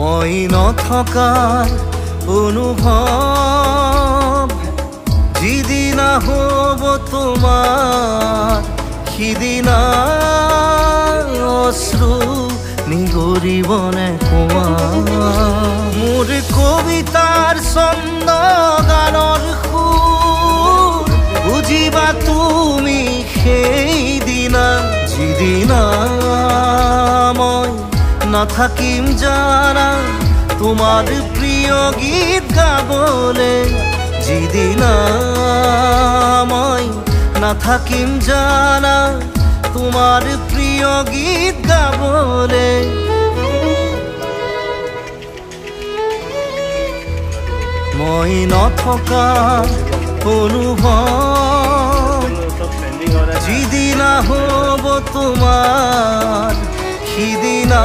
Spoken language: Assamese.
মই নথকাৰ অনুভৱ যিদিনা হ'ব তোমাৰ সিদিনা অশ্ৰু নিগৰিবনে কোৱা মোৰ কবিতাৰ ছন্দ গানৰ সুৰ বুজিবা তুমি সেইদিনা যিদিনা মই নাথাকিম জানা তোমাৰ প্ৰিয় গীত গাবলে যিদিনা মই নাথাকিম জানা তোমাৰ প্ৰিয় গীত গাবলে মই নথকা অনুভৱ যিদিনা হ'ব তোমাৰ সিদিনা